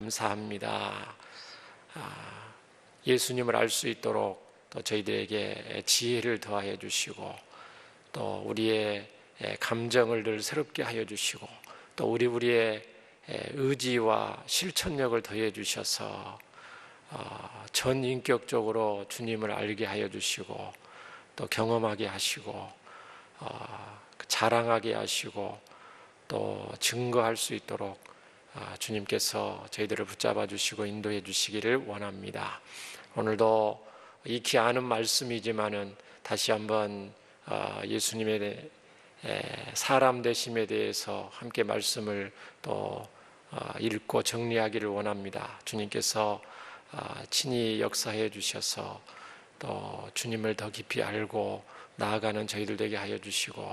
감사합니다. 예수님을 알 수 있도록 또 저희들에게 지혜를 더하여 주시고, 또 우리의 감정을 늘 새롭게 하여 주시고, 또 우리의 의지와 실천력을 더해 주셔서 전인격적으로 주님을 알게 하여 주시고, 또 경험하게 하시고, 자랑하게 하시고, 또 증거할 수 있도록 주님께서 저희들을 붙잡아 주시고 인도해 주시기를 원합니다. 오늘도 익히 아는 말씀이지만은 다시 한번 예수님의 사람 되심에 대해서 함께 말씀을 또 읽고 정리하기를 원합니다. 주님께서 친히 역사해 주셔서 또 주님을 더 깊이 알고 나아가는 저희들 되게 하여 주시고,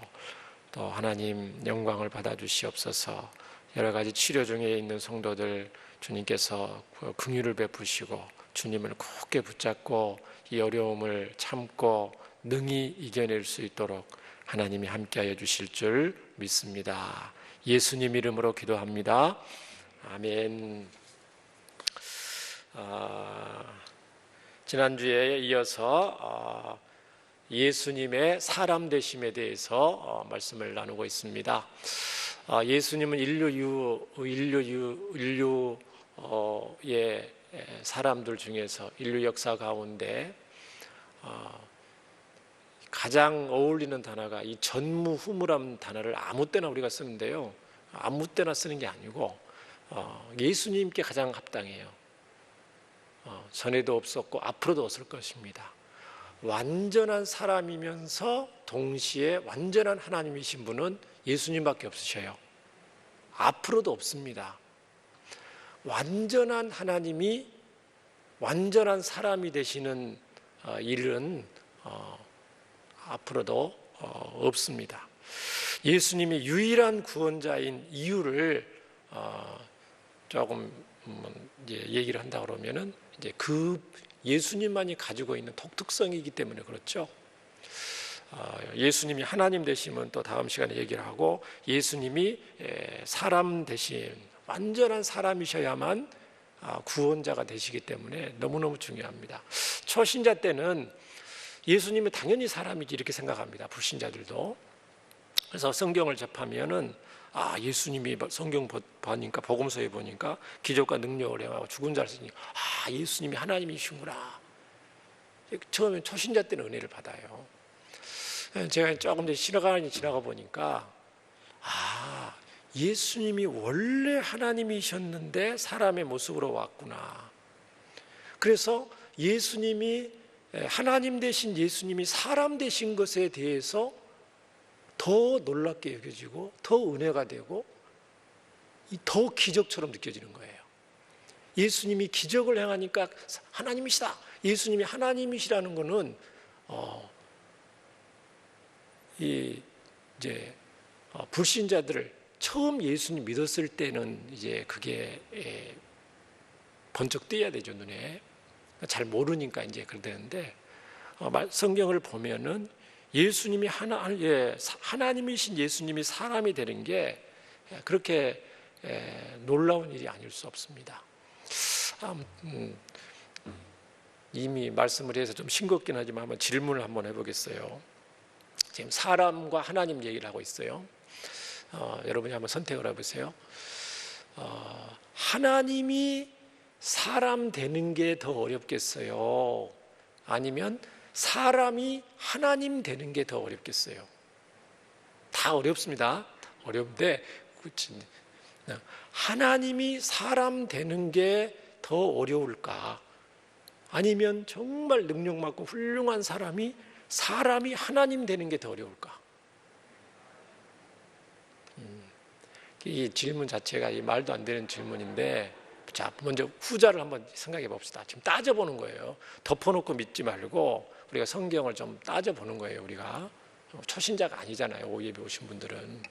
또 하나님 영광을 받아 주시옵소서. 여러 가지 치료 중에 있는 성도들 주님께서 긍휼을 베푸시고 주님을 굳게 붙잡고 이 어려움을 참고 능히 이겨낼 수 있도록 하나님이 함께하여 주실 줄 믿습니다. 예수님 이름으로 기도합니다. 아멘. 지난주에 이어서 예수님의 사람 되심에 대해서 말씀을 나누고 있습니다. 예수님은 인류의 사람들 중에서 인류 역사 가운데 가장 어울리는 단어가 이 전무후무라는 단어를 아무 때나 우리가 쓰는데요, 아무 때나 쓰는 게 아니고 예수님께 가장 합당해요. 전에도 없었고 앞으로도 없을 것입니다. 완전한 사람이면서 동시에 완전한 하나님이신 분은 예수님밖에 없으셔요. 앞으로도 없습니다. 완전한 하나님이 완전한 사람이 되시는 일은 앞으로도 없습니다. 예수님이 유일한 구원자인 이유를 조금 얘기를 한다 그러면은 이제 그 예수님만이 가지고 있는 독특성이기 때문에 그렇죠. 예수님이 하나님 되시면 또 다음 시간에 얘기를 하고, 예수님이 사람 되신 완전한 사람이셔야만 구원자가 되시기 때문에 너무너무 중요합니다. 초신자 때는 예수님이 당연히 사람이지 이렇게 생각합니다. 불신자들도. 그래서 성경을 접하면은 예수님이 성경 보니까 복음서에 보니까 기적과 능력을 행하고 죽은 자를 쓰니까 예수님이 하나님이시구나. 처음에 초신자 때는 은혜를 받아요. 제가 조금 더 지나가 보니까 예수님이 원래 하나님이셨는데 사람의 모습으로 왔구나. 그래서 예수님이 하나님 되신 예수님이 사람 되신 것에 대해서 더 놀랍게 여겨지고 더 은혜가 되고 더 기적처럼 느껴지는 거예요. 예수님이 기적을 행하니까 하나님이시다. 예수님이 하나님이시라는 것은 이제 불신자들을 처음 예수님 믿었을 때는 이제 그게 번쩍 띄어야 되죠, 눈에. 잘 모르니까 이제 그러는데 성경을 보면은 예수님이 하나님이신 예수님이 사람이 되는 게 그렇게 놀라운 일이 아닐 수 없습니다. 이미 말씀을 해서 좀 싱겁긴 하지만 한번 질문을 한번 해보겠어요. 지금 사람과 하나님 얘기를 하고 있어요. 여러분이 한번 선택을 해보세요. 하나님이 사람 되는 게 더 어렵겠어요? 아니면 사람이 하나님 되는 게 더 어렵겠어요? 다 어렵습니다. 어렵는데 하나님이 사람 되는 게 더 어려울까? 아니면 정말 능력 많고 훌륭한 사람이 하나님 되는 게 더 어려울까? 이 질문 자체가 말도 안 되는 질문인데, 자, 먼저 후자를 한번 생각해 봅시다. 지금 따져보는 거예요. 덮어놓고 믿지 말고 우리가 성경을 좀 따져보는 거예요. 우리가 초신자가 아니잖아요, 예배 오신 분들은.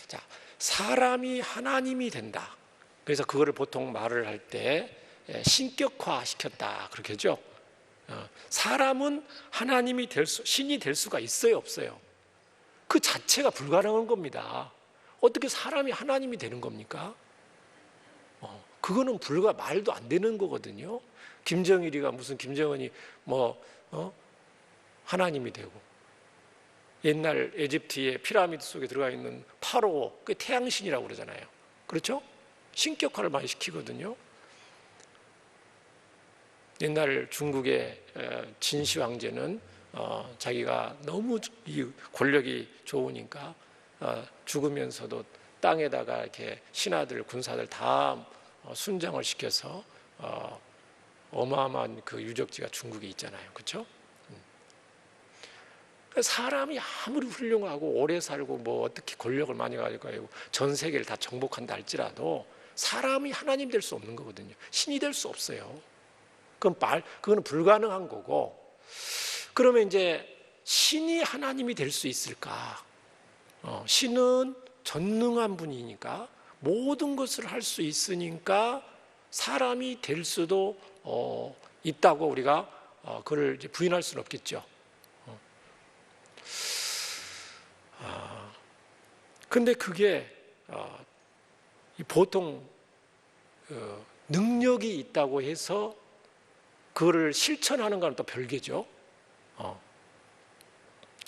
자, 사람이 하나님이 된다. 그래서 그거를 보통 말을 할 때 신격화 시켰다 그렇게 하죠. 사람은 하나님이 신이 될 수가 있어요, 없어요? 그 자체가 불가능한 겁니다. 어떻게 사람이 하나님이 되는 겁니까? 그거는 불과 말도 안 되는 거거든요. 김정일이가 무슨 김정은이 하나님이 되고, 옛날 에집트의 피라미드 속에 들어가 있는 파로, 그 태양신이라고 그러잖아요. 그렇죠? 신격화를 많이 시키거든요. 옛날 중국의 진시 황제는 자기가 너무 이 권력이 좋으니까 죽으면서도 땅에다가 이렇게 신하들, 군사들 다 순장을 시켜서 어마어마한 그 유적지가 중국에 있잖아요. 그렇죠? 사람이 아무리 훌륭하고 오래 살고 뭐 어떻게 권력을 많이 가지고 전 세계를 다 정복한다 할지라도 사람이 하나님 될 수 없는 거거든요. 신이 될 수 없어요. 그건 불가능한 거고. 그러면 이제 신이 하나님이 될 수 있을까? 신은 전능한 분이니까 모든 것을 할 수 있으니까 사람이 될 수도 있다고 우리가 그걸 이제 부인할 수는 없겠죠. 근데 그게 보통 능력이 있다고 해서 그거를 실천하는 건 또 별개죠.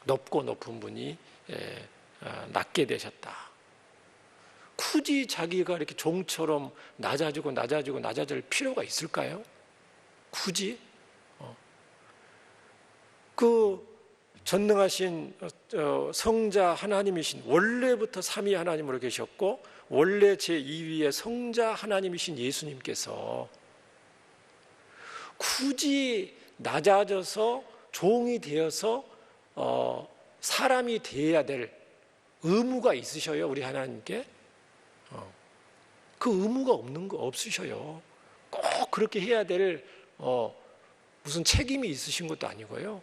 높고 높은 분이 낮게 되셨다. 굳이 자기가 이렇게 종처럼 낮아질 필요가 있을까요? 굳이? 그 전능하신 성자 하나님이신, 원래부터 삼위 하나님으로 계셨고 원래 제2위의 성자 하나님이신 예수님께서 굳이 낮아져서 종이 되어서 사람이 되어야 될 의무가 있으셔요, 우리 하나님께? 그 의무가 없으셔요. 꼭 그렇게 해야 될 무슨 책임이 있으신 것도 아니고요.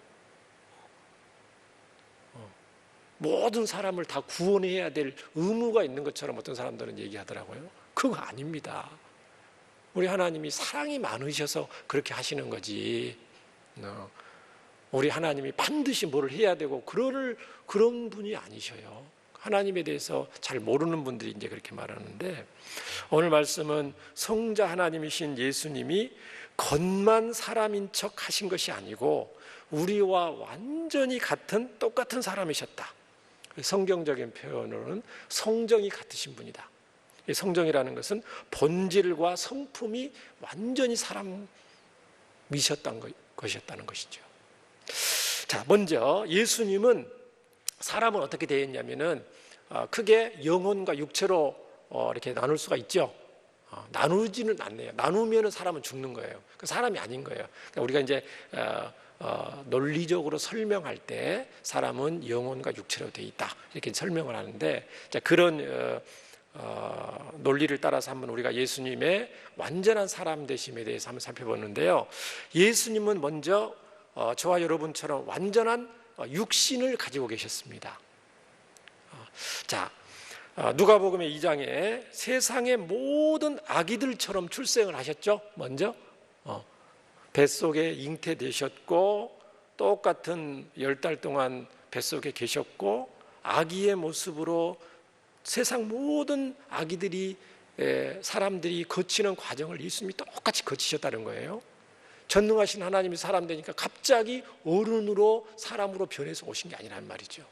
모든 사람을 다 구원해야 될 의무가 있는 것처럼 어떤 사람들은 얘기하더라고요. 그거 아닙니다. 우리 하나님이 사랑이 많으셔서 그렇게 하시는 거지. 우리 하나님이 반드시 뭘 해야 되고 그런 분이 아니셔요. 하나님에 대해서 잘 모르는 분들이 이제 그렇게 말하는데, 오늘 말씀은 성자 하나님이신 예수님이 겉만 사람인 척 하신 것이 아니고 우리와 완전히 똑같은 사람이셨다. 성경적인 표현으로는 성정이 같으신 분이다. 성정이라는 것은 본질과 성품이 완전히 사람이셨던 것이었다는 것이죠. 자, 먼저 예수님은, 사람은 어떻게 되어 있냐면은 크게 영혼과 육체로 이렇게 나눌 수가 있죠. 나누지는 않네요. 나누면은 사람은 죽는 거예요. 그 사람이 아닌 거예요. 그러니까 우리가 이제 논리적으로 설명할 때 사람은 영혼과 육체로 되어 있다, 이렇게 설명을 하는데, 자, 그런 논리를 따라서 한번 우리가 예수님의 완전한 사람 되심에 대해서 한번 살펴보는데요. 예수님은 먼저 저와 여러분처럼 완전한 육신을 가지고 계셨습니다. 자, 누가복음의 2장에 세상의 모든 아기들처럼 출생을 하셨죠. 먼저 뱃속에 잉태되셨고 똑같은 10달 동안 뱃속에 계셨고 아기의 모습으로 세상 모든 아기들이, 사람들이 거치는 과정을 예수님이 똑같이 거치셨다는 거예요. 전능하신 하나님이 사람 되니까 갑자기 어른으로 사람으로 변해서 오신 게 아니란 말이죠.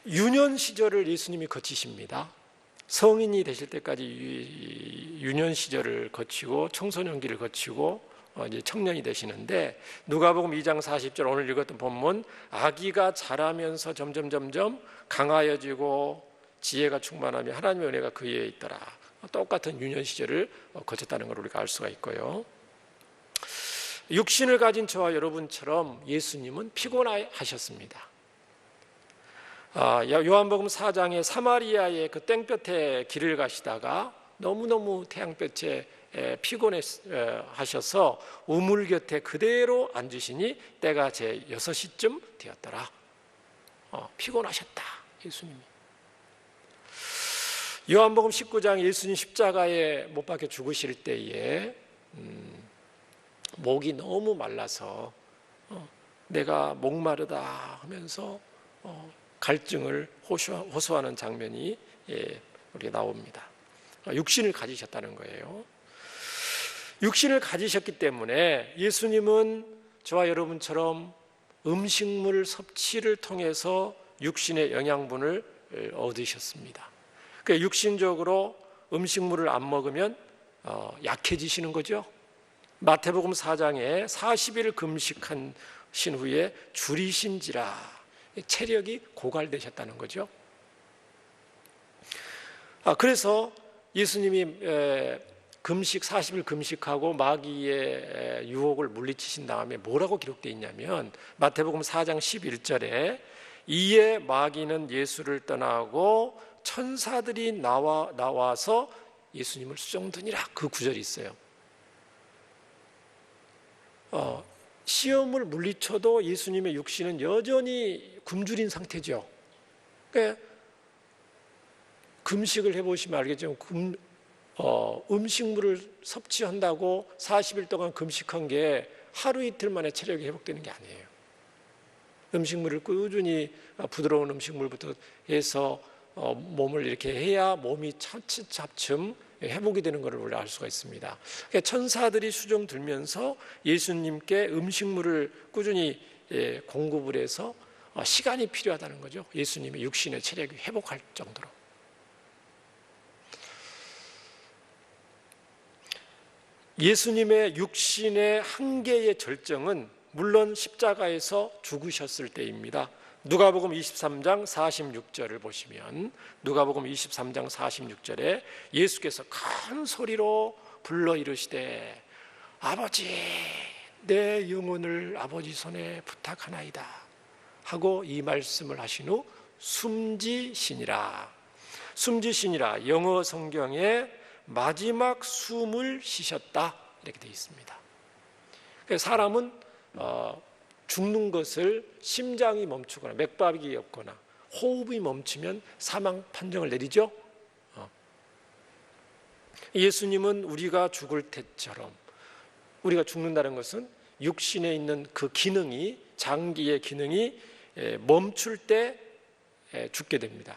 유년 시절을 예수님이 거치십니다. 성인이 되실 때까지 유년 시절을 거치고 청소년기를 거치고 이제 청년이 되시는데, 누가복음 2장 40절 오늘 읽었던 본문, 아기가 자라면서 점점 강하여지고 지혜가 충만하며 하나님의 은혜가 그 위에 있더라. 똑같은 유년 시절을 거쳤다는 걸 우리가 알 수가 있고요. 육신을 가진 저와 여러분처럼 예수님은 피곤하셨습니다. 요한복음 4장에 사마리아의 그 땡볕에 길을 가시다가 너무너무 태양볕에 피곤하셔서 우물 곁에 그대로 앉으시니 때가 제 6시쯤 되었더라. 피곤하셨다, 예수님이. 요한복음 19장 예수님 십자가에 못 박혀 죽으실 때에 목이 너무 말라서 내가 목마르다 하면서 갈증을 호소하는 장면이 우리가 나옵니다. 육신을 가지셨다는 거예요. 육신을 가지셨기 때문에 예수님은 저와 여러분처럼 음식물 섭취를 통해서 육신의 영양분을 얻으셨습니다. 그러니까 육신적으로 음식물을 안 먹으면 약해지시는 거죠. 마태복음 4장에 40일 금식하신 후에 줄이신지라 체력이 고갈되셨다는 거죠. 그래서 예수님이 40일 금식하고 마귀의 유혹을 물리치신 다음에 뭐라고 기록되어 있냐면 마태복음 4장 11절에 이에 마귀는 예수를 떠나고 천사들이 나와서 예수님을 수종드니라, 그 구절이 있어요. 시험을 물리쳐도 예수님의 육신은 여전히 굶주린 상태죠. 그러니까 금식을 해보시면 알겠지만 음식물을 섭취한다고 40일 동안 금식한 게 하루 이틀 만에 체력이 회복되는 게 아니에요. 음식물을 꾸준히 부드러운 음식물부터 해서 몸을 이렇게 해야 몸이 차츰 회복이 되는 것을 우리가 알 수가 있습니다. 그러니까 천사들이 수종 들면서 예수님께 음식물을 꾸준히 공급을 해서 시간이 필요하다는 거죠. 예수님의 육신의 체력이 회복할 정도로. 예수님의 육신의 한계의 절정은 물론 십자가에서 죽으셨을 때입니다. 누가복음 23장 46절을 보시면 누가복음 23장 46절에 예수께서 큰 소리로 불러 이르시되 아버지 내 영혼을 아버지 손에 부탁하나이다 하고 이 말씀을 하신 후 숨지시니라. 숨지시니라 영어 성경에 마지막 숨을 쉬셨다 이렇게 되어 있습니다. 사람은 죽는 것을 심장이 멈추거나 맥박이 없거나 호흡이 멈추면 사망 판정을 내리죠. 예수님은 우리가 죽을 때처럼, 우리가 죽는다는 것은 육신에 있는 그 기능이, 장기의 기능이 멈출 때 죽게 됩니다.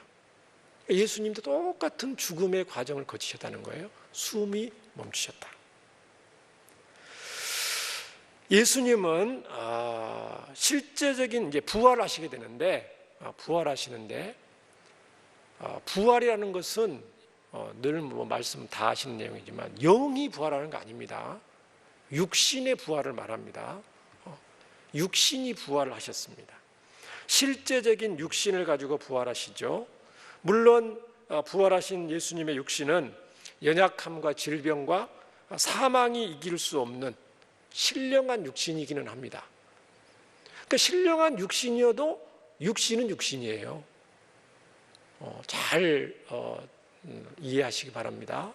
예수님도 똑같은 죽음의 과정을 거치셨다는 거예요. 숨이 멈추셨다. 예수님은 실제적인 이제 부활하시게 되는데 부활이라는 것은 늘 말씀 다 하시는 내용이지만 영이 부활하는 거 아닙니다. 육신의 부활을 말합니다. 육신이 부활을 하셨습니다. 실제적인 육신을 가지고 부활하시죠. 물론 부활하신 예수님의 육신은 연약함과 질병과 사망이 이길 수 없는 신령한 육신이기는 합니다. 그러니까 신령한 육신이어도 육신은 육신이에요. 잘 이해하시기 바랍니다.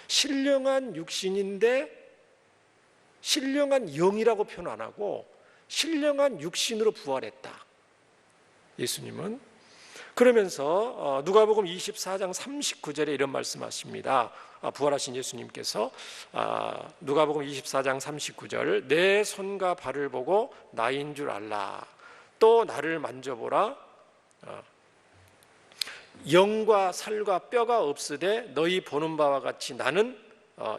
신령한 육신인데 신령한 영이라고 표현 안 하고 신령한 육신으로 부활했다. 예수님은 그러면서 누가복음 24장 39절에 이런 말씀하십니다. 부활하신 예수님께서 누가복음 24장 39절 내 손과 발을 보고 나인 줄 알라. 또 나를 만져보라. 영과 살과 뼈가 없으되 너희 보는 바와 같이 나는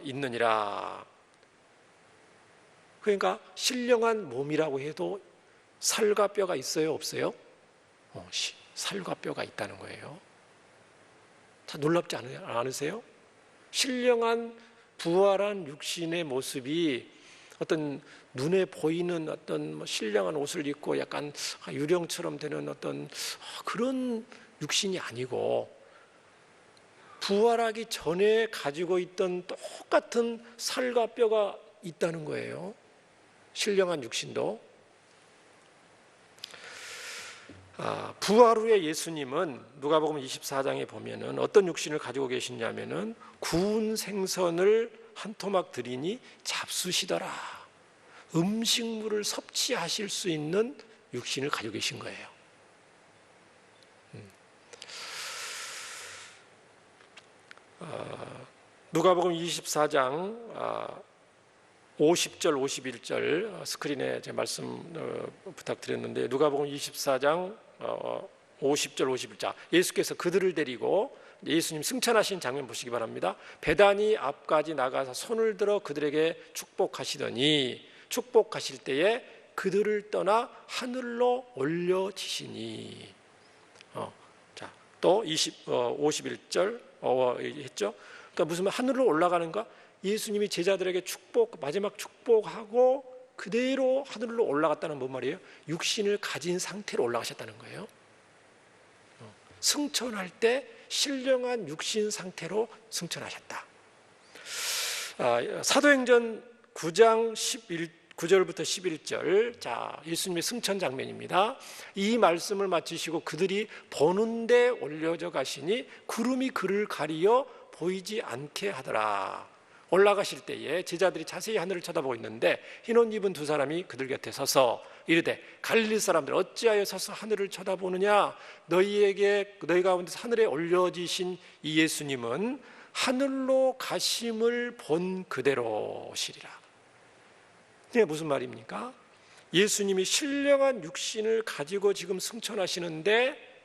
있느니라. 그러니까 신령한 몸이라고 해도 살과 뼈가 있어요, 없어요? 살과 뼈가 있다는 거예요. 다 놀랍지 않으세요? 신령한 부활한 육신의 모습이 어떤 눈에 보이는 어떤 신령한 옷을 입고 약간 유령처럼 되는 어떤 그런 육신이 아니고 부활하기 전에 가지고 있던 똑같은 살과 뼈가 있다는 거예요. 신령한 육신도. 부활 후에 예수님은 누가복음 24장에 보면은 어떤 육신을 가지고 계시냐면은 구운 생선을 한 토막 드리니 잡수시더라. 음식물을 섭취하실 수 있는 육신을 가지고 계신 거예요. 누가복음 24장 50절 51절 스크린에 제 말씀 부탁드렸는데 누가복음 24장 50절 51절 예수께서 그들을 데리고 예수님 승천하신 장면 보시기 바랍니다. 베다니 앞까지 나가서 손을 들어 그들에게 축복하시더니 축복하실 때에 그들을 떠나 하늘로 올려지시니. 자, 또 51절 했죠. 그러니까 무슨 말, 하늘로 올라가는가? 예수님이 제자들에게 마지막 축복하고 그대로 하늘로 올라갔다는 뭔 말이에요? 육신을 가진 상태로 올라가셨다는 거예요. 승천할 때 신령한 육신 상태로 승천하셨다. 사도행전 9장 9절부터 11절, 자, 예수님의 승천 장면입니다. 이 말씀을 마치시고 그들이 보는데 올려져 가시니 구름이 그를 가리어 보이지 않게 하더라. 올라가실 때에 제자들이 자세히 하늘을 쳐다보고 있는데 흰 옷 입은 두 사람이 그들 곁에 서서 이르되 갈릴리 사람들 어찌하여 서서 하늘을 쳐다보느냐? 너희 가운데서 하늘에 올려지신 이 예수님은 하늘로 가심을 본 그대로시리라. 이게 무슨 말입니까? 예수님이 신령한 육신을 가지고 지금 승천하시는데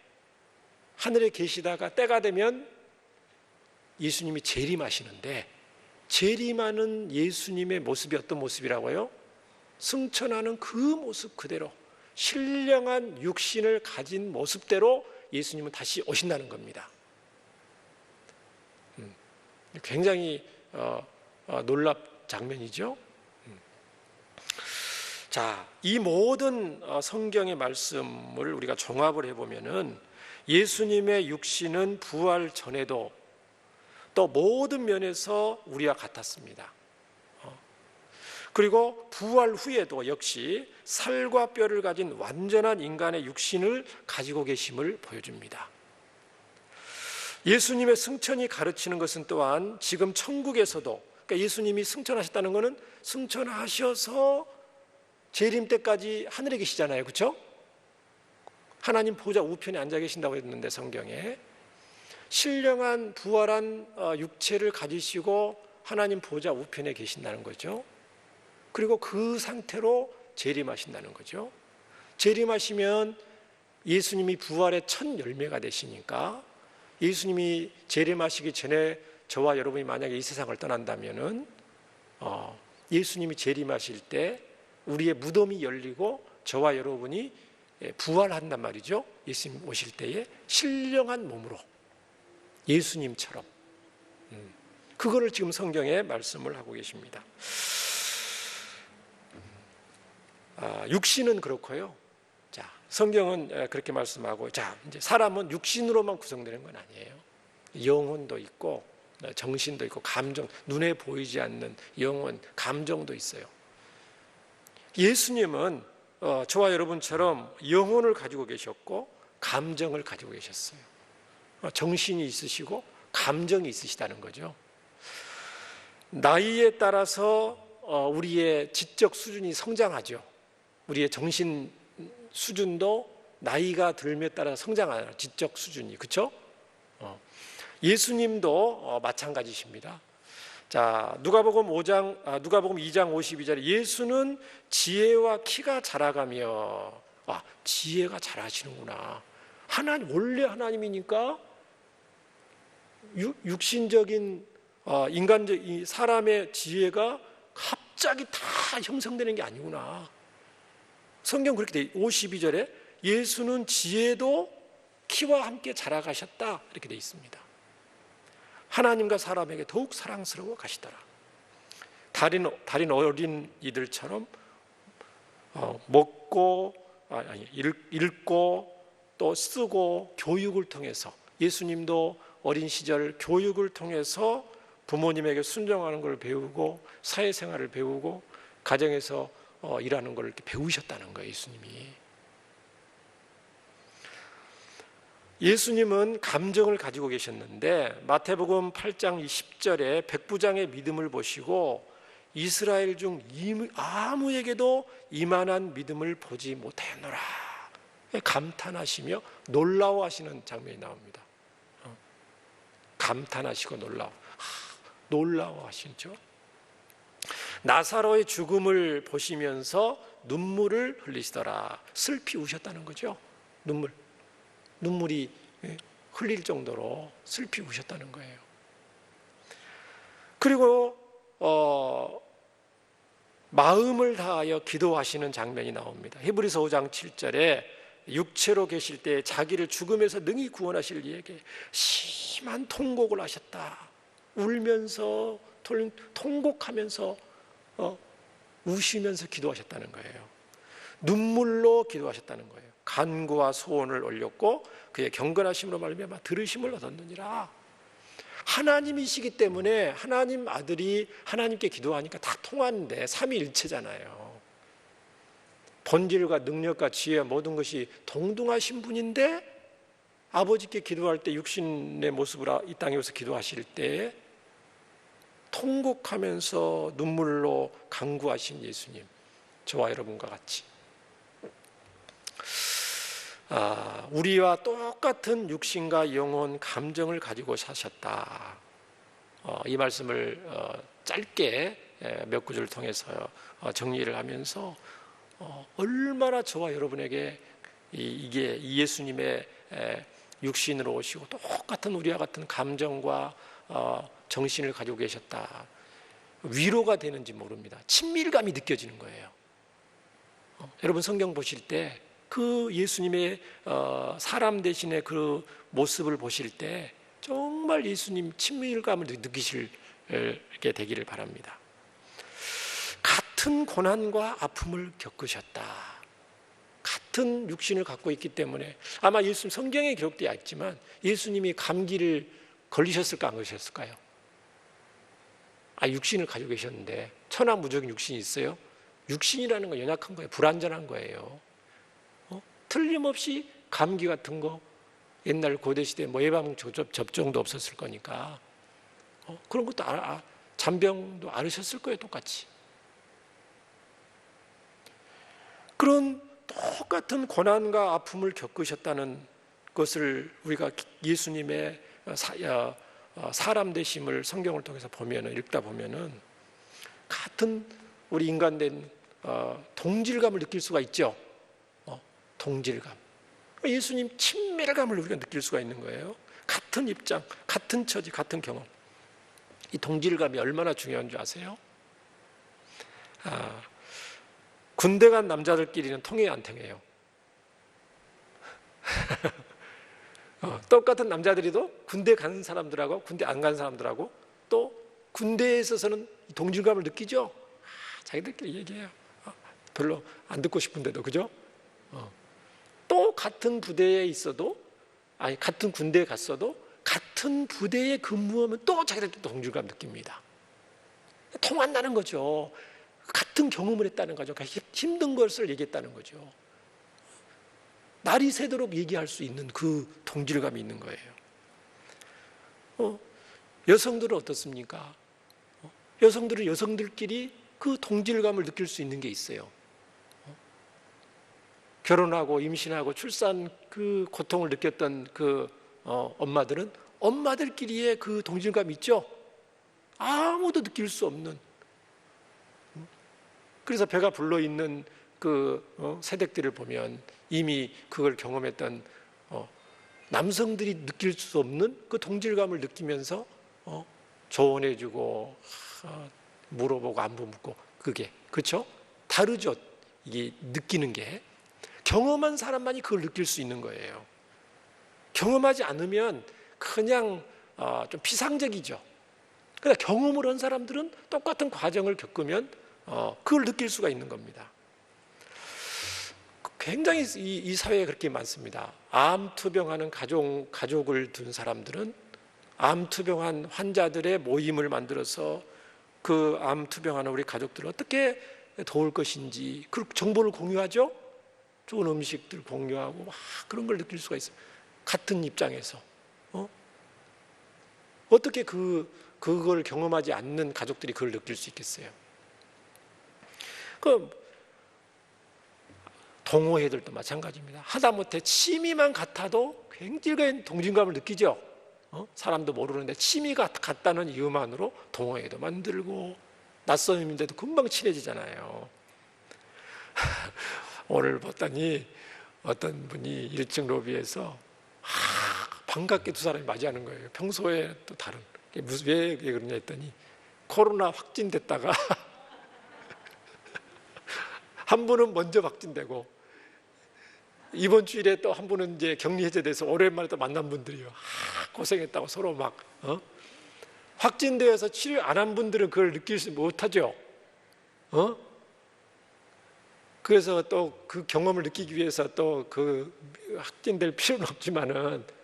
하늘에 계시다가 때가 되면 예수님이 재림하시는데, 재림하는 예수님의 모습이 어떤 모습이라고요? 승천하는 그 모습 그대로 신령한 육신을 가진 모습대로 예수님은 다시 오신다는 겁니다. 굉장히 놀랍 장면이죠. 자, 이 모든 성경의 말씀을 우리가 종합을 해보면은 예수님의 육신은 부활 전에도 또 모든 면에서 우리와 같았습니다. 그리고 부활 후에도 역시 살과 뼈를 가진 완전한 인간의 육신을 가지고 계심을 보여줍니다. 예수님의 승천이 가르치는 것은 또한 지금 천국에서도, 그러니까 예수님이 승천하셨다는 것은 승천하셔서 재림 때까지 하늘에 계시잖아요, 그렇죠? 하나님 보좌 우편에 앉아 계신다고 했는데 성경에 신령한 부활한 육체를 가지시고 하나님 보좌 우편에 계신다는 거죠. 그리고 그 상태로 재림하신다는 거죠. 재림하시면 예수님이 부활의 첫 열매가 되시니까 예수님이 재림하시기 전에 저와 여러분이 만약에 이 세상을 떠난다면은 예수님이 재림하실 때 우리의 무덤이 열리고 저와 여러분이 부활한단 말이죠. 예수님 오실 때에 신령한 몸으로 예수님처럼, 그거를 지금 성경에 말씀을 하고 계십니다. 육신은 그렇고요. 자, 성경은 그렇게 말씀하고, 자, 이제 사람은 육신으로만 구성되는 건 아니에요. 영혼도 있고 정신도 있고 감정, 눈에 보이지 않는 영혼, 감정도 있어요. 예수님은 저와 여러분처럼 영혼을 가지고 계셨고 감정을 가지고 계셨어요. 정신이 있으시고 감정이 있으시다는 거죠. 나이에 따라서 우리의 지적 수준이 성장하죠. 우리의 정신 수준도 나이가 들에 따라 성장하는 지적 수준이, 그렇죠? 예수님도 마찬가지십니다. 자, 누가복음 2장 52절에 예수는 지혜와 키가 자라가며, 지혜가 자라시는구나. 원래 하나님이니까 육신적인 인간적 이 사람의 지혜가 갑자기 다 형성되는 게 아니구나. 성경 그렇게 돼. 52절에 예수는 지혜도 키와 함께 자라가셨다 이렇게 돼 있습니다. 하나님과 사람에게 더욱 사랑스러워 가시더라. 다른 어린이들처럼 먹고 읽고 또 쓰고 교육을 통해서, 예수님도 어린 시절 교육을 통해서 부모님에게 순종하는 걸 배우고 사회생활을 배우고 가정에서 일하는 걸 이렇게 배우셨다는 거예요. 예수님은 감정을 가지고 계셨는데 마태복음 8장 10절에 백부장의 믿음을 보시고 이스라엘 중 아무에게도 이만한 믿음을 보지 못하였노라 감탄하시며 놀라워하시는 장면이 나옵니다. 감탄하시고 놀라워하시죠. 나사로의 죽음을 보시면서 눈물을 흘리시더라. 슬피 우셨다는 거죠. 눈물이 흘릴 정도로 슬피 우셨다는 거예요. 그리고 마음을 다하여 기도하시는 장면이 나옵니다. 히브리서 5장 7절에 육체로 계실 때 자기를 죽음에서 능히 구원하실 이에게 심한 통곡을 하셨다. 울면서 통곡하면서 우시면서 기도하셨다는 거예요. 눈물로 기도하셨다는 거예요. 간구와 소원을 올렸고 그의 경건하심으로 말미암아 들으심을 얻었느니라. 하나님이시기 때문에 하나님 아들이 하나님께 기도하니까 다 통하는데 삼위일체잖아요. 본질과 능력과 지혜 모든 것이 동등하신 분인데 아버지께 기도할 때 육신의 모습으로 이 땅에 오서 기도하실 때 통곡하면서 눈물로 간구하신 예수님, 저와 여러분과 같이 우리와 똑같은 육신과 영혼, 감정을 가지고 사셨다. 이 말씀을 짧게 몇 구절을 통해서 정리를 하면서 얼마나 저와 여러분에게 이게 예수님의 육신으로 오시고 똑같은 우리와 같은 감정과 정신을 가지고 계셨다. 위로가 되는지 모릅니다. 친밀감이 느껴지는 거예요. 여러분 성경 보실 때 그 예수님의 사람 대신의 그 모습을 보실 때 정말 예수님 친밀감을 느끼시게 되기를 바랍니다. 같은 고난과 아픔을 겪으셨다. 같은 육신을 갖고 있기 때문에 아마 예수님 성경에 기록되어 있지만 예수님이 감기를 걸리셨을까 안 걸리셨을까요? 육신을 가지고 계셨는데 천하무적인 육신이 있어요? 육신이라는 건 연약한 거예요. 불완전한 거예요. 틀림없이 감기 같은 거 옛날 고대시대에 예방 접종도 없었을 거니까 그런 것도 잔병도 앓으셨을 거예요. 똑같이. 그런 똑같은 고난과 아픔을 겪으셨다는 것을 우리가 예수님의 사람 되심을 성경을 통해서 읽다 보면은 같은 우리 인간된 동질감을 느낄 수가 있죠. 동질감. 예수님 친밀감을 우리가 느낄 수가 있는 거예요. 같은 입장, 같은 처지, 같은 경험. 이 동질감이 얼마나 중요한 줄 아세요? 군대 간 남자들끼리는 통해요, 안 통해요? 똑같은 남자들이도 군대 간 사람들하고 군대 안 간 사람들하고 또 군대에 있어서는 동질감을 느끼죠. 자기들끼리 얘기해요. 별로 안 듣고 싶은데도, 그죠? 또 같은 부대에 있어도, 같은 군대에 갔어도 같은 부대에 근무하면 또 자기들끼리 동질감 느낍니다. 통한다는 거죠. 같은 경험을 했다는 거죠. 힘든 것을 얘기했다는 거죠. 날이 새도록 얘기할 수 있는 그 동질감이 있는 거예요. 여성들은 어떻습니까? 여성들은 여성들끼리 그 동질감을 느낄 수 있는 게 있어요. 결혼하고 임신하고 출산 그 고통을 느꼈던 그 엄마들은 엄마들끼리의 그 동질감이 있죠. 아무도 느낄 수 없는. 그래서 배가 불러 있는 그 새댁들을 보면 이미 그걸 경험했던 남성들이 느낄 수 없는 그 동질감을 느끼면서 조언해주고 물어보고 안부 묻고 그게 그렇죠? 다르죠. 이게 느끼는 게 경험한 사람만이 그걸 느낄 수 있는 거예요. 경험하지 않으면 그냥 좀 피상적이죠. 그러나 경험을 한 사람들은 똑같은 과정을 겪으면 그걸 느낄 수가 있는 겁니다. 굉장히 이 사회에 그렇게 많습니다. 암 투병하는 가족을 둔 사람들은 암 투병한 환자들의 모임을 만들어서 그 암 투병하는 우리 가족들을 어떻게 도울 것인지 그 정보를 공유하죠. 좋은 음식들 공유하고 그런 걸 느낄 수가 있어요. 같은 입장에서 어떻게 그걸 경험하지 않는 가족들이 그걸 느낄 수 있겠어요? 그 동호회들도 마찬가지입니다. 하다못해 취미만 같아도 굉장히 동질감을 느끼죠. 사람도 모르는데 취미가 같다는 이유만으로 동호회도 만들고 낯선인데도 금방 친해지잖아요. 오늘 봤더니 어떤 분이 1층 로비에서 반갑게 두 사람이 맞이하는 거예요. 평소에 또 다른. 왜 그러냐 했더니 코로나 확진됐다가 한 분은 먼저 확진되고 이번 주일에 또 한 분은 이제 격리 해제돼서 오랜만에 또 만난 분들이요. 고생했다고 서로 막 확진되어서 치료 안 한 분들은 그걸 느끼지 못하죠. 그래서 또 그 경험을 느끼기 위해서 또 그 확진될 필요는 없지만은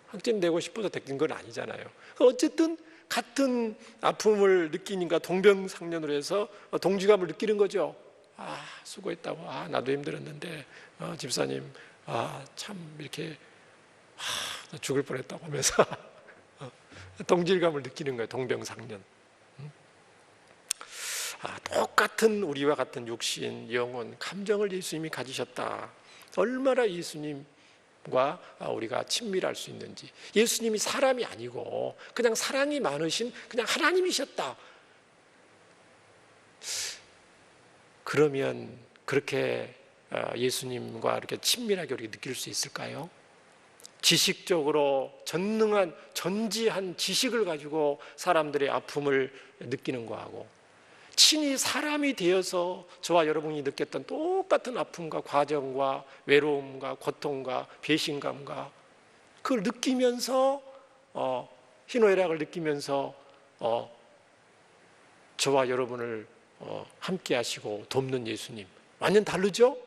확진되고 싶어서 느낀 건 아니잖아요. 어쨌든 같은 아픔을 느끼니까 동병상련으로 해서 동지감을 느끼는 거죠. 수고했다고. 나도 힘들었는데 집사님 참 이렇게 죽을 뻔했다고 하면서 동질감을 느끼는 거예요. 동병상련. 똑같은 우리와 같은 육신, 영혼, 감정을 예수님이 가지셨다. 얼마나 예수님과 우리가 친밀할 수 있는지. 예수님이 사람이 아니고 그냥 사랑이 많으신 그냥 하나님이셨다. 그러면 그렇게 예수님과 이렇게 친밀하게 우리가 느낄 수 있을까요? 지식적으로 전지한 지식을 가지고 사람들의 아픔을 느끼는 거하고 친히 사람이 되어서 저와 여러분이 느꼈던 똑같은 아픔과 과정과 외로움과 고통과 배신감과 그걸 느끼면서 희노애락을 느끼면서 저와 여러분을 함께 하시고 돕는 예수님 완전 다르죠?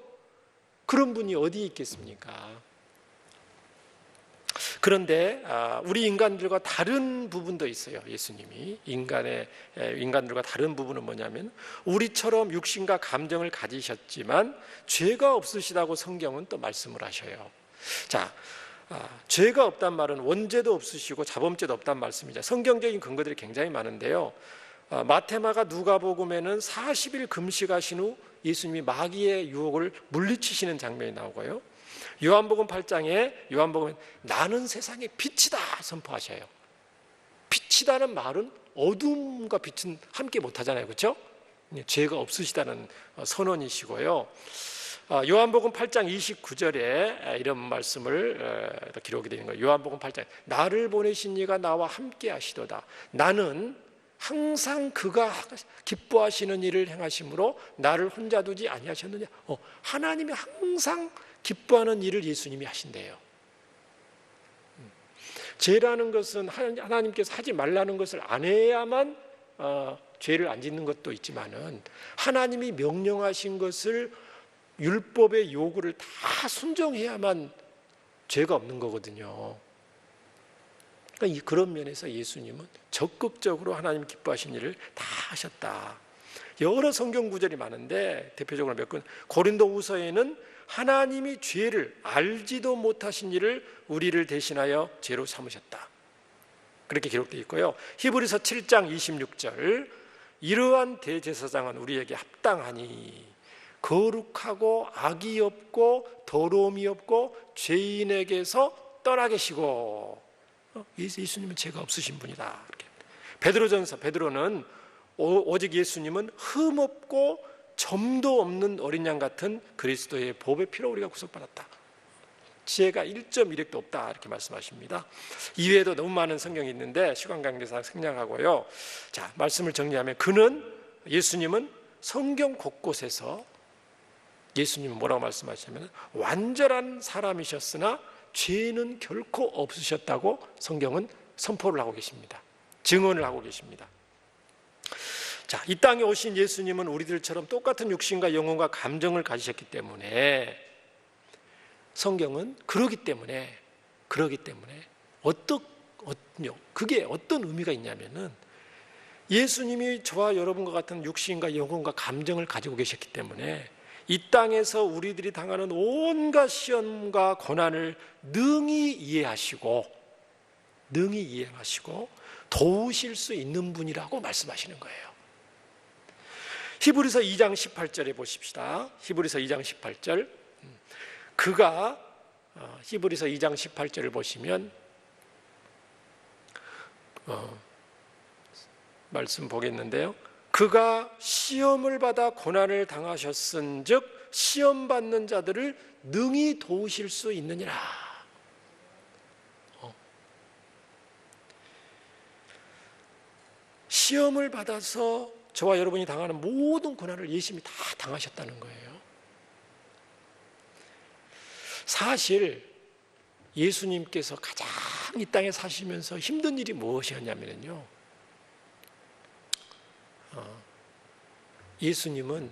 그런 분이 어디에 있겠습니까? 그런데 우리 인간들과 다른 부분도 있어요. 예수님이 인간들과 다른 부분은 뭐냐면 우리처럼 육신과 감정을 가지셨지만 죄가 없으시다고 성경은 또 말씀을 하셔요. 자, 죄가 없단 말은 원죄도 없으시고 자범죄도 없단 말씀이죠. 성경적인 근거들이 굉장히 많은데요. 마태마가 누가복음에는 40일 금식하신 후 예수님이 마귀의 유혹을 물리치시는 장면이 나오고요. 요한복음 8장에 요한복음은 나는 세상의 빛이다 선포하셔요. 빛이다는 말은 어둠과 빛은 함께 못하잖아요. 그렇죠? 죄가 없으시다는 선언이시고요. 요한복음 8장 29절에 이런 말씀을 기록이 되는 거예요. 요한복음 8장 나를 보내신 이가 나와 함께 하시도다. 나는 항상 그가 기뻐하시는 일을 행하심으로 나를 혼자 두지 아니하셨느냐. 하나님이 항상 기뻐하는 일을 예수님이 하신대요. 죄라는 것은 하나님께서 하지 말라는 것을 안 해야만 죄를 안 짓는 것도 있지만은 하나님이 명령하신 것을 율법의 요구를 다 순종해야만 죄가 없는 거거든요. 그러니까 그런 면에서 예수님은 적극적으로 하나님 기뻐하신 일을 다 하셨다. 여러 성경 구절이 많은데 대표적으로 몇 군 고린도후서에는 하나님이 죄를 알지도 못하신 일을 우리를 대신하여 죄로 삼으셨다. 그렇게 기록되어 있고요. 히브리서 7장 26절 이러한 대제사장은 우리에게 합당하니 거룩하고 악이 없고 더러움이 없고 죄인에게서 떠나 계시고 예수님은 죄가 없으신 분이다. 베드로전서 베드로는 오직 예수님은 흠없고 점도 없는 어린 양 같은 그리스도의 보배 피로 우리가 구속받았다. 죄가 1.1획도 없다 이렇게 말씀하십니다. 이외에도 너무 많은 성경이 있는데 시간 관계상 생략하고요. 자, 말씀을 정리하면 예수님은 성경 곳곳에서 예수님은 뭐라고 말씀하시냐면 완전한 사람이셨으나 죄는 결코 없으셨다고 성경은 선포를 하고 계십니다. 증언을 하고 계십니다. 자, 이 땅에 오신 예수님은 우리들처럼 똑같은 육신과 영혼과 감정을 가지셨기 때문에 성경은 그러기 때문에 그게 어떤 의미가 있냐면은 예수님이 저와 여러분과 같은 육신과 영혼과 감정을 가지고 계셨기 때문에 이 땅에서 우리들이 당하는 온갖 시험과 고난을 능히 이해하시고 도우실 수 있는 분이라고 말씀하시는 거예요. 히브리서 2장 18절에 보십시다. 히브리서 2장 18절 히브리서 2장 18절을 보시면 말씀 보겠는데요. 그가 시험을 받아 고난을 당하셨은즉 시험 받는 자들을 능히 도우실 수 있느니라. 시험을 받아서 저와 여러분이 당하는 모든 고난을 예수님이 다 당하셨다는 거예요. 사실 예수님께서 가장 이 땅에 사시면서 힘든 일이 무엇이었냐면요, 예수님은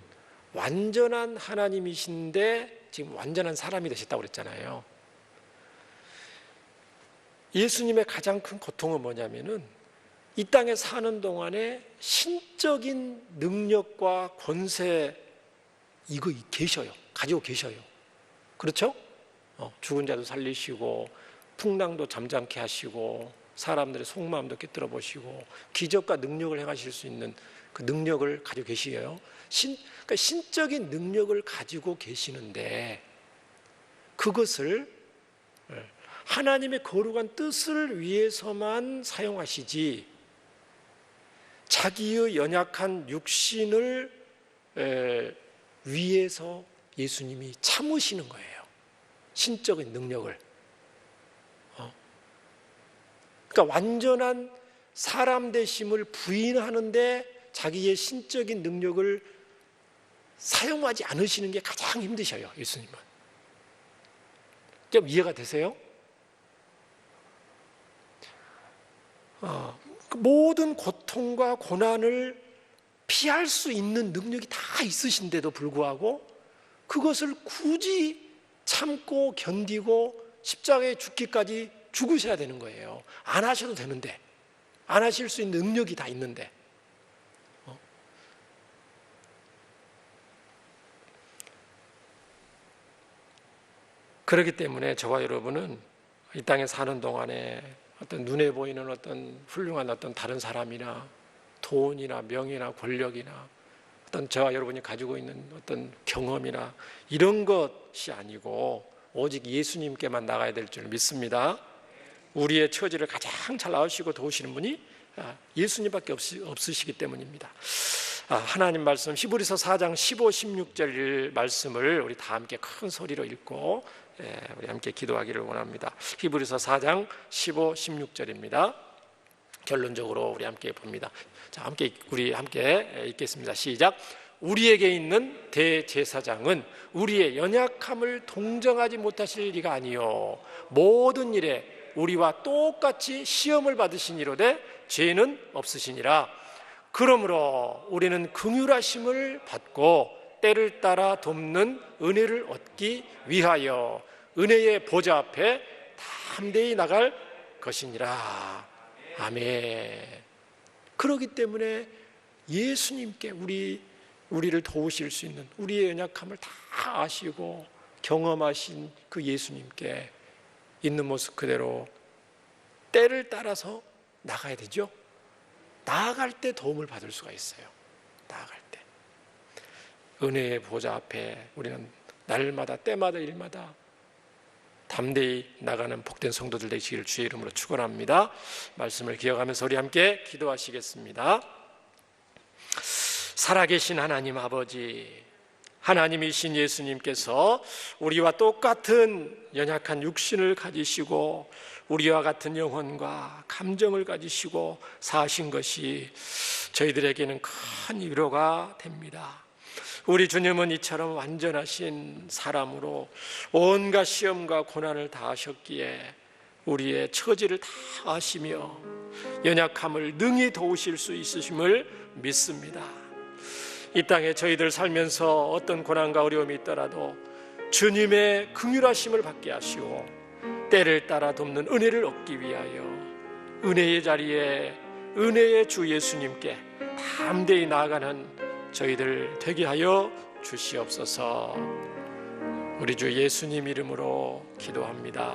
완전한 하나님이신데 지금 완전한 사람이 되셨다고 그랬잖아요. 예수님의 가장 큰 고통은 뭐냐면은 이 땅에 사는 동안에 신적인 능력과 권세 이거 계셔요. 가지고 계셔요. 그렇죠? 죽은 자도 살리시고 풍랑도 잠잠케 하시고 사람들의 속마음도 꿰뚫어 보시고 기적과 능력을 행하실 수 있는 그 능력을 가지고 계시어요. 그러니까 신적인 능력을 가지고 계시는데 그것을 하나님의 거룩한 뜻을 위해서만 사용하시지 자기의 연약한 육신을 위해서 예수님이 참으시는 거예요. 신적인 능력을. 그러니까 완전한 사람 되심을 부인하는데 자기의 신적인 능력을 사용하지 않으시는 게 가장 힘드셔요, 예수님은. 좀 이해가 되세요? 모든 고통과 고난을 피할 수 있는 능력이 다 있으신데도 불구하고 그것을 굳이 참고 견디고 십자가에 죽기까지 죽으셔야 되는 거예요. 안 하셔도 되는데, 안 하실 수 있는 능력이 다 있는데. 그렇기 때문에 저와 여러분은 이 땅에 사는 동안에 어떤 눈에 보이는 어떤 훌륭한 어떤 다른 사람이나 돈이나 명예나 권력이나 어떤 저와 여러분이 가지고 있는 어떤 경험이나 이런 것이 아니고 오직 예수님께만 나가야 될 줄 믿습니다. 우리의 처지를 가장 잘 아시고 도우시는 분이 예수님밖에 없으시기 때문입니다. 하나님 말씀 히브리서 4장 15, 16절 말씀을 우리 다 함께 큰 소리로 읽고 우리 함께 기도하기를 원합니다. 히브리서 4장 15, 16절입니다. 결론적으로 우리 함께 봅니다. 자, 우리 함께 읽겠습니다. 시작. 우리에게 있는 대제사장은 우리의 연약함을 동정하지 못하실 리가 아니요 모든 일에 우리와 똑같이 시험을 받으시니로되 죄는 없으시니라. 그러므로 우리는 긍휼하심을 받고 때를 따라 돕는 은혜를 얻기 위하여 은혜의 보좌 앞에 담대히 나갈 것이니라. 아멘. 그렇기 때문에 예수님께 우리를 도우실 수 있는 우리의 연약함을 다 아시고 경험하신 그 예수님께 있는 모습 그대로 때를 따라서 나가야 되죠. 나아갈 때 도움을 받을 수가 있어요. 나아갈 때 은혜의 보좌 앞에 우리는 날마다 때마다 일마다 담대히 나가는 복된 성도들 되시기를 주의 이름으로 축원합니다. 말씀을 기억하면서 우리 함께 기도하시겠습니다. 살아계신 하나님 아버지, 하나님이신 예수님께서 우리와 똑같은 연약한 육신을 가지시고 우리와 같은 영혼과 감정을 가지시고 사신 것이 저희들에게는 큰 위로가 됩니다. 우리 주님은 이처럼 완전하신 사람으로 온갖 시험과 고난을 다 하셨기에 우리의 처지를 다 아시며 연약함을 능히 도우실 수 있으심을 믿습니다. 이 땅에 저희들 살면서 어떤 고난과 어려움이 있더라도 주님의 긍휼하심을 받게 하시고 때를 따라 돕는 은혜를 얻기 위하여 은혜의 자리에 은혜의 주 예수님께 담대히 나아가는 저희들 되게 하여 주시옵소서. 우리 주 예수님 이름으로 기도합니다.